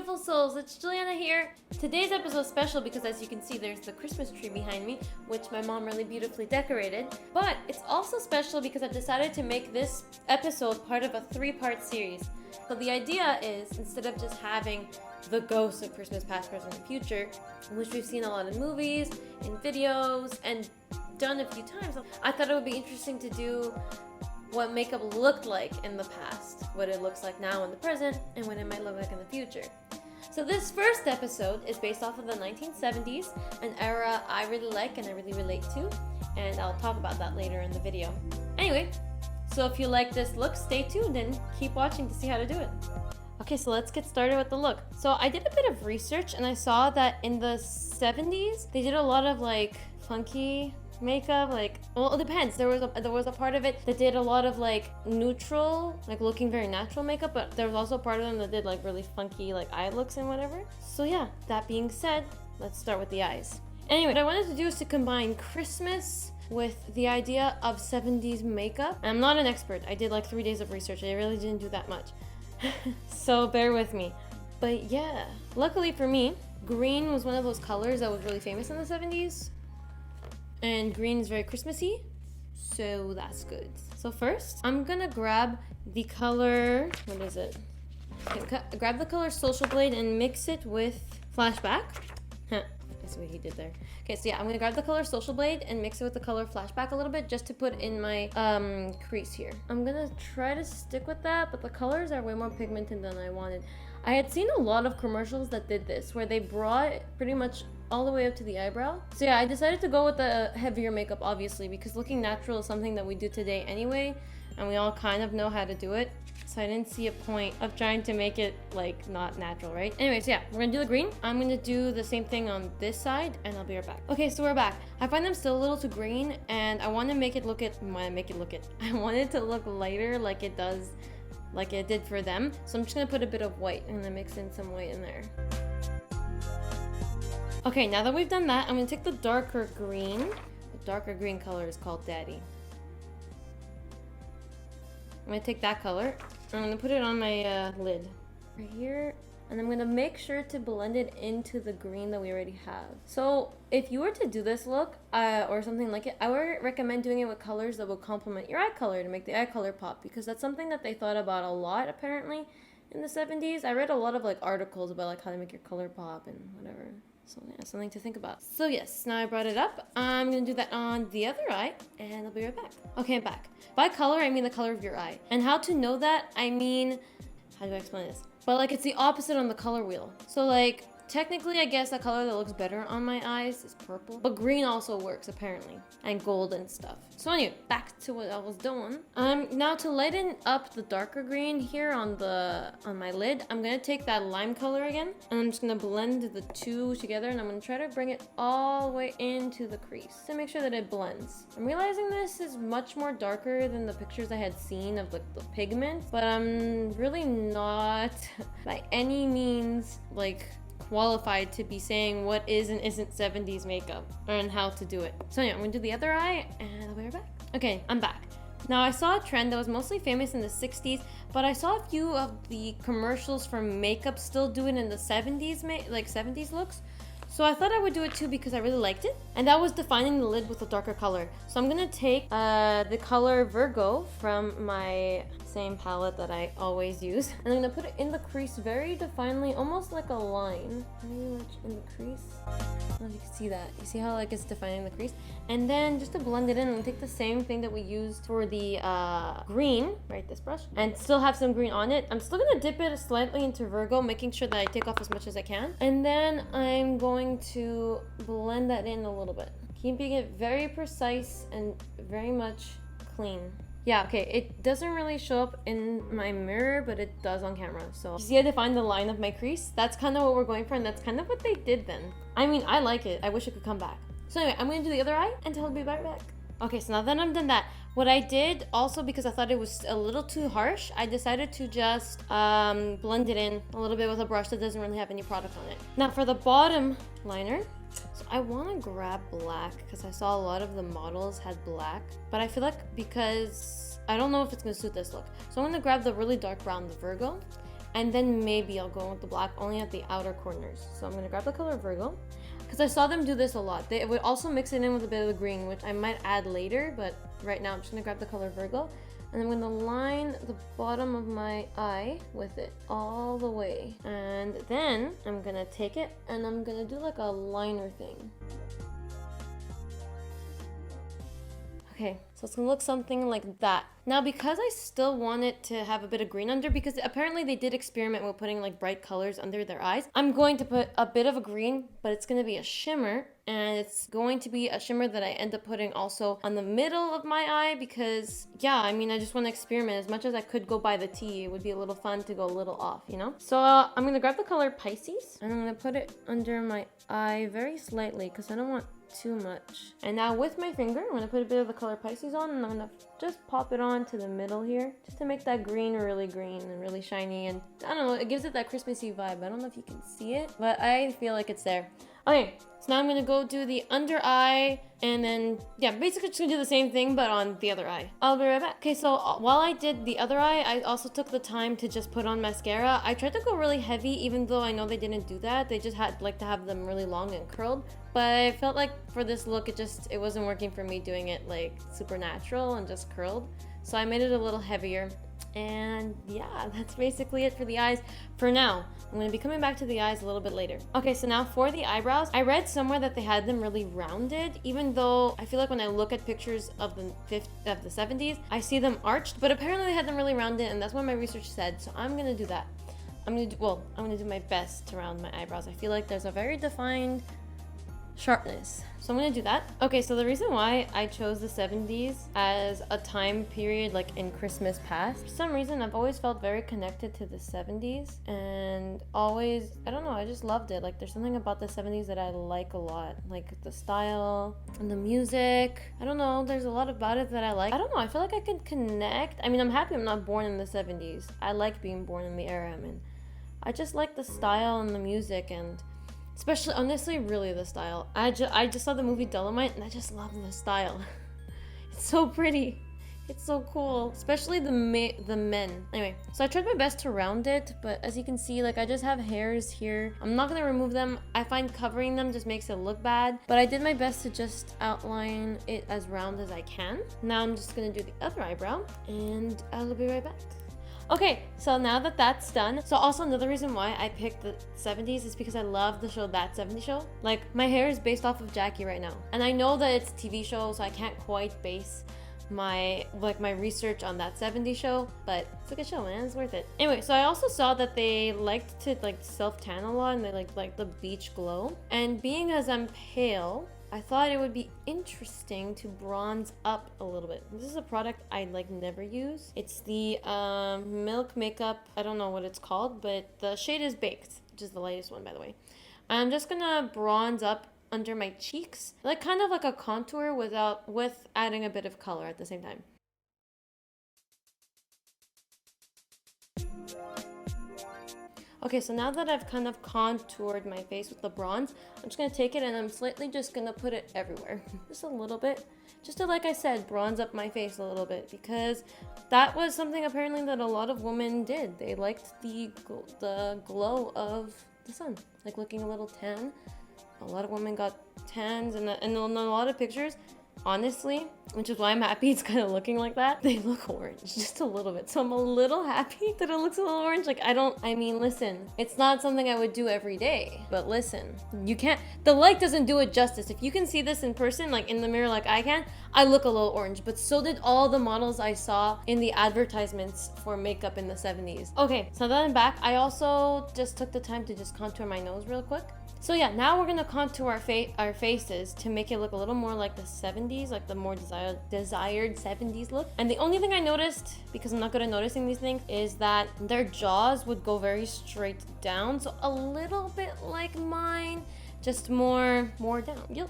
beautiful souls, it's Juliana here. Today's episode is special because as you can see there's the Christmas tree behind me, which my mom really beautifully decorated. But it's also special because I've decided to make this episode part of a 3-part series. So the idea is, instead of just having the ghosts of Christmas past, present, and future, which we've seen a lot in movies, in videos, and done a few times, I thought it would be interesting to do what makeup looked like in the past, what it looks like now in the present, and what it might look like in the future. So this first episode is based off of the 1970s, an era I really like and I really relate to, and I'll talk about that later in the video. Anyway, so if you like this look, stay tuned and keep watching to see how to do it. Okay, so let's get started with the look. So I did a bit of research and I saw that in the 70s, they did a lot of like funky makeup, like, well, it depends. There was a part of it that did a lot of like neutral, like looking very natural makeup, but there was also a part of them that did like really funky like eye looks and whatever. So yeah, that being said, let's start with the eyes. Anyway, what I wanted to do is to combine Christmas with the idea of 70s makeup. I'm not an expert. I did like 3 days of research. I really didn't do that much. So bear with me. But yeah, luckily for me, green was one of those colors that was really famous in the 70s. And green is very Christmassy, so that's good. So first, I'm gonna grab the color, what is it? Okay, grab the color Social Blade and mix it with Flashback. That's what he did there. Okay, so yeah, I'm gonna grab the color Social Blade and mix it with the color Flashback a little bit just to put in my crease here. I'm gonna try to stick with that, but the colors are way more pigmented than I wanted. I had seen a lot of commercials that did this, where they brought pretty much all the way up to the eyebrow. So yeah, I decided to go with the heavier makeup, obviously, because looking natural is something that we do today anyway, and we all kind of know how to do it. So I didn't see a point of trying to make it like not natural, right? Anyways, yeah, we're gonna do the green. I'm gonna do the same thing on this side, and I'll be right back. Okay, so we're back. I find them still a little too green, and I want to make it look I want it to look lighter, like it does, like it did for them. So I'm just gonna put a bit of white and then mix in some white in there. Okay, now that we've done that, I'm gonna take the darker green. The darker green color is called Daddy. I'm gonna take that color. I'm gonna put it on my lid right here, and I'm gonna make sure to blend it into the green that we already have. So if you were to do this look or something like it, I would recommend doing it with colors that will complement your eye color to make the eye color pop, because that's something that they thought about a lot apparently in the 70s. I read a lot of like articles about like how to make your color pop and whatever. So yeah, something to think about. So yes, now I brought it up. I'm gonna do that on the other eye, and I'll be right back. Okay, I'm back. By color, I mean the color of your eye. And how to know that, I mean, how do I explain this? But like, it's the opposite on the color wheel. So like, technically, I guess the color that looks better on my eyes is purple. But green also works, apparently. And gold and stuff. So anyway, back to what I was doing. Now to lighten up the darker green here on my lid, I'm gonna take that lime color again. And I'm just gonna blend the two together, and I'm gonna try to bring it all the way into the crease to make sure that it blends. I'm realizing this is much more darker than the pictures I had seen of the pigment, but I'm really not by any means like qualified to be saying what is and isn't 70s makeup and how to do it. So yeah, I'm gonna do the other eye and I'll be right back. Okay, I'm back. Now I saw a trend that was mostly famous in the 60s, but I saw a few of the commercials for makeup still do it in the 70s, like 70s looks. So I thought I would do it too because I really liked it. And that was defining the lid with a darker color. So I'm gonna take the color Virgo from my same palette that I always use. And I'm gonna put it in the crease very definely, almost like a line. Very much in the crease. I don't know if you can see that. You see how like it's defining the crease? And then just to blend it in, I'm gonna take the same thing that we used for the green, right, this brush, and still have some green on it. I'm still gonna dip it slightly into Virgo, making sure that I take off as much as I can. And then I'm going to blend that in a little bit, keeping it very precise and very much clean. Yeah, okay, it doesn't really show up in my mirror, but it does on camera. So you see I defined the line of my crease? That's kind of what we're going for, and that's kind of what they did then. I mean, I like it. I wish it could come back. So anyway, I'm gonna do the other eye and I'll be right back. Okay, so now that I've done that, what I did also, because I thought it was a little too harsh, I decided to just blend it in a little bit with a brush that doesn't really have any product on it. Now for the bottom liner, so I want to grab black because I saw a lot of the models had black, but I feel like because I don't know if it's going to suit this look. So I'm going to grab the really dark brown, the Virgo, And then maybe I'll go with the black only at the outer corners. So I'm gonna grab the color Virgo, because I saw them do this a lot. They would also mix it in with a bit of the green, which I might add later, but right now I'm just gonna grab the color Virgo. And I'm gonna line the bottom of my eye with it all the way. And then I'm gonna take it and I'm gonna do like a liner thing. Okay, so it's gonna look something like that. Now, because I still want it to have a bit of green under, because apparently they did experiment with putting like bright colors under their eyes, I'm going to put a bit of a green, but it's gonna be a shimmer, and it's going to be a shimmer that I end up putting also on the middle of my eye, because yeah, I mean, I just want to experiment. As much as I could go by the T, it would be a little fun to go a little off, you know? So I'm gonna grab the color Pisces, and I'm gonna put it under my eye very slightly, because I don't want too much. And now with my finger, I'm gonna put a bit of the color Pisces on, and I'm gonna just pop it on to the middle here, just to make that green really green and really shiny. And I don't know, it gives it that Christmassy vibe. I don't know if you can see it, but I feel like it's there. Okay, so now I'm gonna go do the under eye, and then yeah, basically just gonna do the same thing but on the other eye. I'll be right back. Okay, so while I did the other eye, I also took the time to just put on mascara. I tried to go really heavy, even though I know they didn't do that. They just had like to have them really long and curled. But I felt like for this look, it wasn't working for me doing it like super natural and just curled. So I made it a little heavier. And yeah, that's basically it for the eyes for now. I'm going to be coming back to the eyes a little bit later. Okay, so now for the eyebrows, I read somewhere that they had them really rounded, even though I feel like when I look at pictures of the 70s, I see them arched, but apparently they had them really rounded, and that's what my research said. So I'm going to do that. I'm going to do my best to round my eyebrows. I feel like there's a very defined sharpness. So I'm gonna do that. Okay, so the reason why I chose the 70s as a time period like in Christmas past, for some reason I've always felt very connected to the 70s, and always, I don't know, I just loved it. Like there's something about the 70s that I like a lot, like the style and the music. I don't know, there's a lot about it that I like. I don't know, I feel like I can connect. I mean, I'm happy I'm not born in the 70s. I like being born in the era I'm in. I just like the style and the music, and especially, honestly, really the style. I just saw the movie Dolomite, and I just love the style. It's so pretty. It's so cool. Especially the men. Anyway, so I tried my best to round it, but as you can see, like I just have hairs here. I'm not gonna remove them. I find covering them just makes it look bad, but I did my best to just outline it as round as I can. Now I'm just gonna do the other eyebrow, and I'll be right back. Okay, so now that that's done, so also another reason why I picked the 70s is because I love the show That 70s Show. Like, my hair is based off of Jackie right now. And I know that it's a TV show, so I can't quite base my research on That 70s Show, but it's a good show, man. It's worth it. Anyway, so I also saw that they liked to like self-tan a lot, and they like the beach glow. And being as I'm pale, I thought it would be interesting to bronze up a little bit. This is a product I like never use. It's the Milk Makeup, I don't know what it's called, but the shade is Baked, which is the lightest one, by the way. I'm just gonna bronze up under my cheeks, like kind of like a contour with adding a bit of color at the same time. Okay, so now that I've kind of contoured my face with the bronze, I'm just gonna take it and I'm slightly just gonna put it everywhere. Just a little bit. Just to, like I said, bronze up my face a little bit, because that was something apparently that a lot of women did. They liked the glow of the sun, like looking a little tan. A lot of women got tans, and in a lot of pictures, honestly, which is why I'm happy it's kind of looking like that, they look orange just a little bit. So I'm a little happy that it looks a little orange. Like I mean, listen, it's not something I would do every day, but listen, you can't, the light doesn't do it justice. If you can see this in person, like in the mirror like I can, I look a little orange, but so did all the models I saw in the advertisements for makeup in the 70s. Okay, so then I'm back. I also just took the time to just contour my nose real quick. So yeah, now we're gonna contour our faces to make it look a little more like the 70s, like the more desired 70s look. And the only thing I noticed, because I'm not good at noticing these things, is that their jaws would go very straight down. So a little bit like mine, just more down. You'll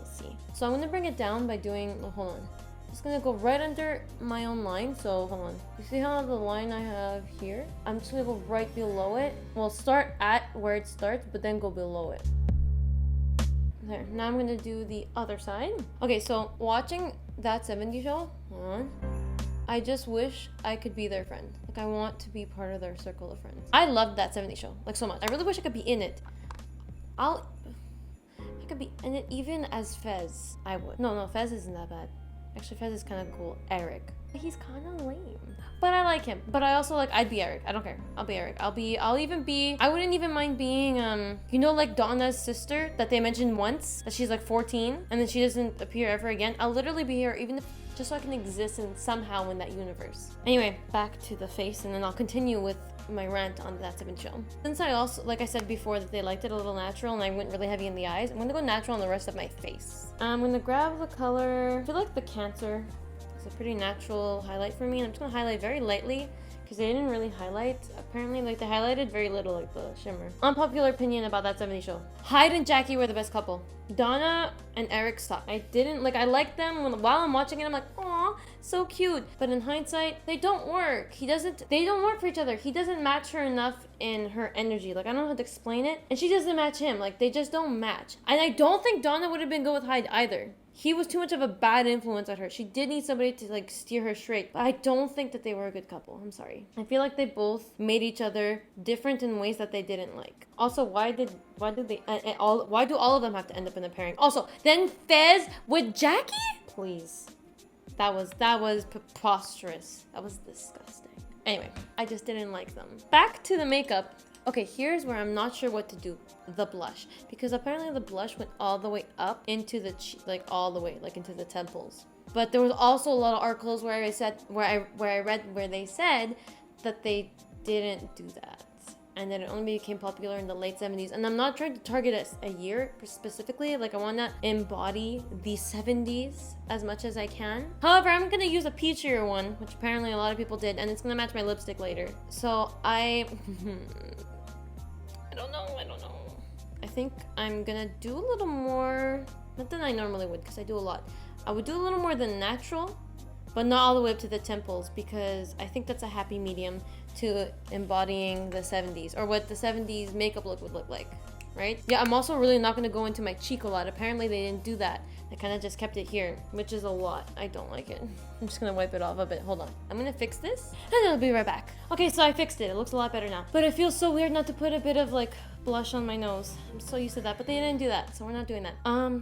see. So I'm gonna bring it down by doing, hold on. Just gonna go right under my own line. So hold on. You see how the line I have here? I'm just gonna go right below it. Well, start at where it starts, but then go below it. There. Now I'm gonna do the other side. Okay, so watching That 70s Show, hold on. I just wish I could be their friend. Like, I want to be part of their circle of friends. I loved that 70s show, like, so much. I really wish I could be in it. I could be in it even as Fez. I would. No, Fez isn't that bad. Actually, Fez is kind of cool. Eric. He's kind of lame. But I like him. But I also like, I'd be Eric. I don't care. I'll be Eric. I wouldn't even mind being, you know, like Donna's sister that they mentioned once, that she's like 14 and then she doesn't appear ever again. I'll literally be here even if, just so I can exist somehow in that universe. Anyway, back to the face, and then I'll continue with my rant on that 7 show. Since I also, like I said before, that they liked it a little natural and I went really heavy in the eyes, I'm gonna go natural on the rest of my face. I'm gonna grab the color, I feel like the Cancer. It's a pretty natural highlight for me, and I'm just gonna highlight very lightly because they didn't really highlight. Apparently, like, they highlighted very little, like the shimmer. Unpopular opinion about that 70s show. Hyde and Jackie were the best couple. Donna and Eric suck. I liked them while I'm watching it. I'm like, aw, so cute. But in hindsight, they don't work. They don't work for each other. He doesn't match her enough in her energy. Like, I don't know how to explain it. And she doesn't match him. Like, they just don't match. And I don't think Donna would have been good with Hyde either. He was too much of a bad influence on her. She did need somebody to, like, steer her straight. But I don't think that they were a good couple. I'm sorry. I feel like they both made each other different in ways that they didn't like. Also, why do all of them have to end up in a pairing? Also, then Fez with Jackie? Please. That was preposterous. That was disgusting. Anyway, I just didn't like them. Back to the makeup. Okay, here's where I'm not sure what to do. The blush, because apparently the blush went all the way up into the like all the way, like into the temples. But there was also a lot of articles where I read where they said that they didn't do that, and that it only became popular in the late 70s. And I'm not trying to target a year specifically. Like, I want to embody the 70s as much as I can. However, I'm gonna use a peachier one, which apparently a lot of people did, and it's gonna match my lipstick later. So I don't know. I think I'm gonna do a little more, not than I normally would, because I do a lot. I would do a little more than natural, but not all the way up to the temples, because I think that's a happy medium to embodying the 70s, or what the 70s makeup look would look like, right? Yeah, I'm also really not gonna go into my cheek a lot. Apparently they didn't do that. They kind of just kept it here, which is a lot. I don't like it. I'm just gonna wipe it off a bit. Hold on. I'm gonna fix this, and I'll be right back. Okay, so I fixed it. It looks a lot better now. But it feels so weird not to put a bit of, like, blush on my nose. I'm so used to that, but they didn't do that, so we're not doing that.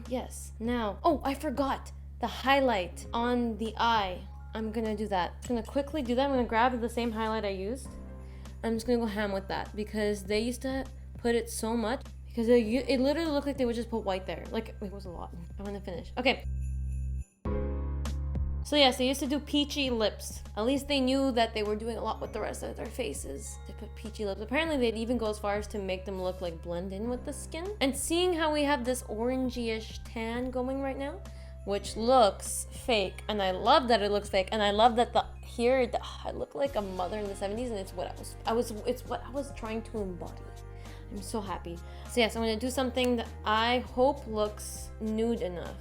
Yes. Now, oh, I forgot the highlight on the eye. I'm gonna do that. I'm gonna quickly do that. I'm gonna grab the same highlight I used. I'm just gonna go ham with that, because they used to put it so much, because it literally looked like they would just put white there. Like, it was a lot. I want to finish. Okay. So yes, they used to do peachy lips. At least they knew that they were doing a lot with the rest of their faces. They put peachy lips. Apparently they'd even go as far as to make them look like blend in with the skin. And seeing how we have this orangey-ish tan going right now, which looks fake, and I love that it looks fake, and I love that I look like a mother in the 70s, and it's what I was trying to embody. I'm so happy. So yes, I'm gonna do something that I hope looks nude enough.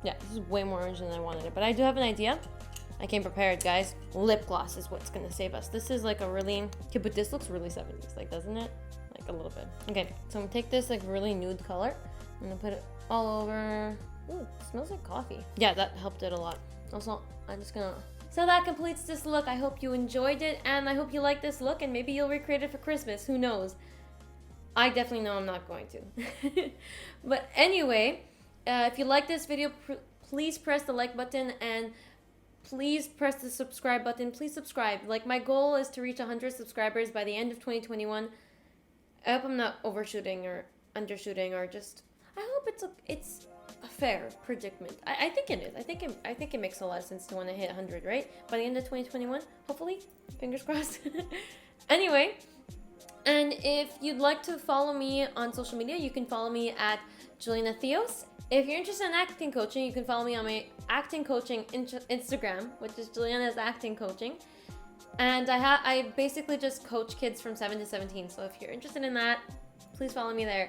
Yeah, this is way more orange than I wanted it, but I do have an idea. I came prepared, guys. Lip gloss is what's gonna save us. This is like a really, okay, but this looks really 70s, like, doesn't it? Like, a little bit. Okay, so I'm gonna take this, like, really nude color. I'm gonna put it all over. Ooh, it smells like coffee. Yeah, that helped it a lot. Also, I'm just gonna... So that completes this look. I hope you enjoyed it, and I hope you like this look, and maybe you'll recreate it for Christmas. Who knows? I definitely know I'm not going to. But anyway, if you like this video, please press the like button, and please press the subscribe button. Please subscribe. Like, my goal is to reach 100 subscribers by the end of 2021. I hope I'm not overshooting or undershooting, or just... I hope it's a fair predicament. I think it is. I think it makes a lot of sense to want to hit 100, right? By the end of 2021, hopefully. Fingers crossed. Anyway... And if you'd like to follow me on social media, you can follow me at Juliana Theos. If you're interested in acting coaching, you can follow me on my acting coaching Instagram, which is Juliana's Acting Coaching. And I basically just coach kids from 7 to 17. So if you're interested in that, please follow me there.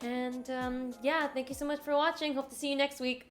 And yeah, thank you so much for watching. Hope to see you next week.